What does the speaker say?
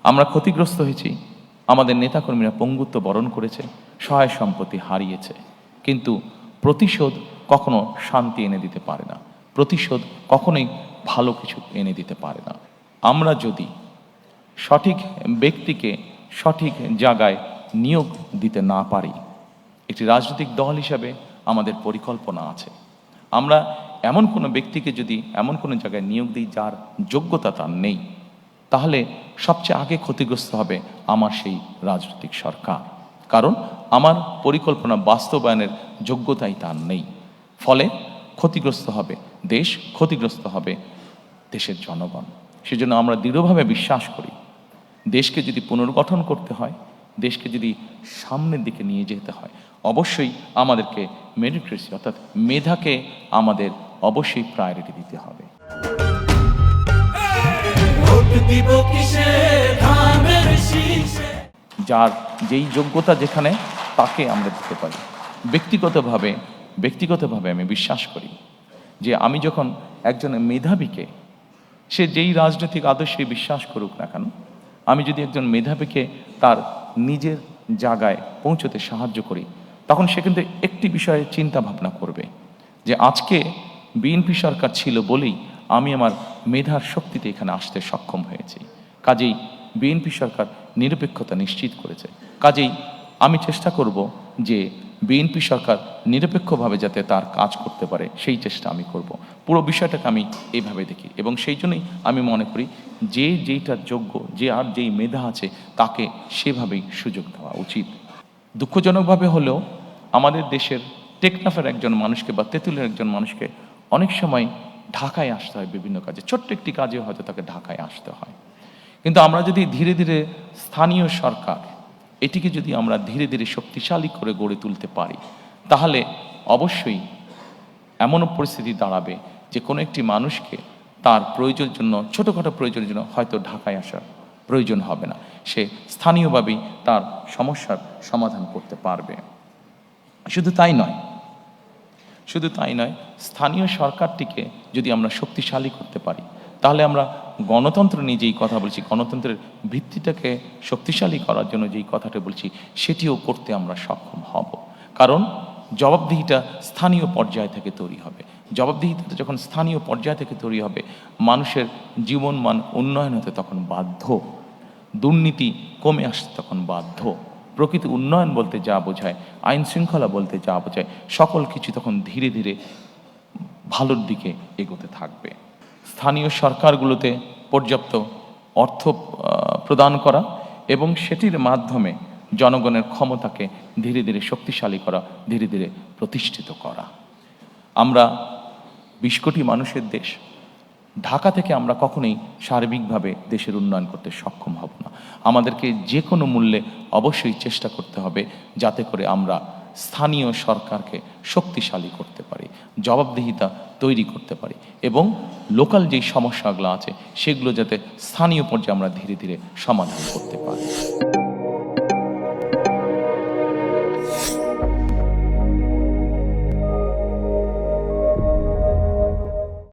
আমরা ক্ষতিগ্রস্ত হয়েছি, আমাদের নেতাকর্মীরা পঙ্গুত্ব বরণ করেছে, সহায় সম্পত্তি হারিয়েছে। কিন্তু প্রতিশোধ কখনো শান্তি এনে দিতে পারে না, প্রতিশোধ কখনোই ভালো কিছু এনে দিতে পারে না। আমরা যদি সঠিক ব্যক্তিকে সঠিক জায়গায় নিয়োগ দিতে না পারি, একটি রাজনৈতিক দল হিসাবে আমাদের পরিকল্পনা আছে। আমরা এমন কোনো ব্যক্তিকে যদি এমন কোনো জায়গায় নিয়োগ দিই যার যোগ্যতা তার নেই, তাহলে সবচেয়ে আগে ক্ষতিগ্রস্ত হবে আমার সেই রাজনৈতিক সরকার। কারণ আমার পরিকল্পনা বাস্তবায়নের যোগ্যতাই তার নেই। ফলে ক্ষতিগ্রস্ত হবে দেশ, ক্ষতিগ্রস্ত হবে দেশের জনগণ। সেজন্য আমরা দৃঢ়ভাবে বিশ্বাস করি, দেশকে যদি পুনর্গঠন করতে হয়, দেশকে যদি সামনের দিকে নিয়ে যেতে হয়, অবশ্যই আমাদেরকে মেরিটক্রেসি অর্থাৎ মেধাকে আমাদের অবশ্যই প্রায়োরিটি দিতে হবে। যার যেই যোগ্যতা যেখানে তাকে আমরা দিতে পারি। ব্যক্তিগতভাবে আমি বিশ্বাস করি যে আমি যখন একজন মেধাবীকে, সে যেই রাজনৈতিক আদর্শে বিশ্বাস করুক না কেন, আমি যদি একজন মেধাবীকে তার নিজের জায়গায় পৌঁছতে সাহায্য করি, তখন সে কিন্তু একটি বিষয়ে চিন্তা ভাবনা করবে যে আজকে বিএনপি সরকার ছিল বলেই আমি আমার মেধার শক্তিতে এখানে আসতে সক্ষম হয়েছি। কাজেই বিএনপি সরকার নিরপেক্ষতা নিশ্চিত করেছে। কাজেই আমি চেষ্টা করব যে বিএনপি সরকার নিরপেক্ষভাবে যাতে তার কাজ করতে পারে, সেই চেষ্টা আমি করব। পুরো বিষয়টাকে আমি এইভাবে দেখি এবং সেই জন্যই আমি মনে করি যে যেইটার যোগ্য, যে আর যেই মেধা আছে তাকে সেভাবেই সুযোগ দেওয়া উচিত। দুঃখজনকভাবে হলেও আমাদের দেশের টেকনাফের একজন মানুষকে বা তেঁতুলের একজন মানুষকে অনেক সময় ঢাকায় আসতে হয় বিভিন্ন কাজে, ছোট্ট একটি কাজে হয়তো তাকে ঢাকায় আসতে হয়। কিন্তু আমরা যদি ধীরে ধীরে স্থানীয় সরকার এটিকে যদি আমরা ধীরে ধীরে শক্তিশালী করে গড়ে তুলতে পারি, তাহলে অবশ্যই এমনও পরিস্থিতি দাঁড়াবে যে কোনো একটি মানুষকে তার প্রয়োজনের জন্য, ছোটোখাটো প্রয়োজনের জন্য হয়তো ঢাকায় আসার প্রয়োজন হবে না, সে স্থানীয়ভাবেই তার সমস্যার সমাধান করতে পারবে। শুধু তাই নয়, স্থানীয় সরকারটিকে যদি আমরা শক্তিশালী করতে পারি, তাহলে আমরা গণতন্ত্র নিয়ে যেই কথা বলছি, গণতন্ত্রের ভিত্তিটাকে শক্তিশালী করার জন্য যেই কথাটা বলছি, সেটিও করতে আমরা সক্ষম হব। কারণ জবাবদিহিটা স্থানীয় পর্যায় থেকে তৈরি হবে। জবাবদিহিতা যখন স্থানীয় পর্যায় থেকে তৈরি হবে, মানুষের জীবনমান উন্নয়ন হতে তখন বাধ্য, দুর্নীতি কমে আসতে তখন বাধ্য, প্রকৃত উন্নয়ন বলতে যা বোঝায়, আইন শৃঙ্খলা বলতে যা বোঝায়, সকল কিছু তখন ধীরে ধীরে ভালোর দিকে এগোতে থাকবে। স্থানীয় সরকারগুলোতে পর্যাপ্ত অর্থ প্রদান করা এবং সেটির মাধ্যমে জনগণের ক্ষমতাকে ধীরে ধীরে শক্তিশালী করা, ধীরে ধীরে প্রতিষ্ঠিত করা। আমরা 20 কোটি মানুষের দেশ, ঢাকা থেকে আমরা কখনোই সার্বিকভাবে দেশের উন্নয়ন করতে সক্ষম হব না। আমাদেরকে যে কোনো মূল্যে অবশ্যই চেষ্টা করতে হবে যাতে করে আমরা স্থানীয় সরকারকে শক্তিশালী করতে পারি, জবাবদিহিতা তৈরি করতে পারি এবং লোকাল যেই সমস্যাগুলো আছে সেগুলো যাতে স্থানীয় পর্যায়ে আমরা ধীরে ধীরে সমাধান করতে পারি।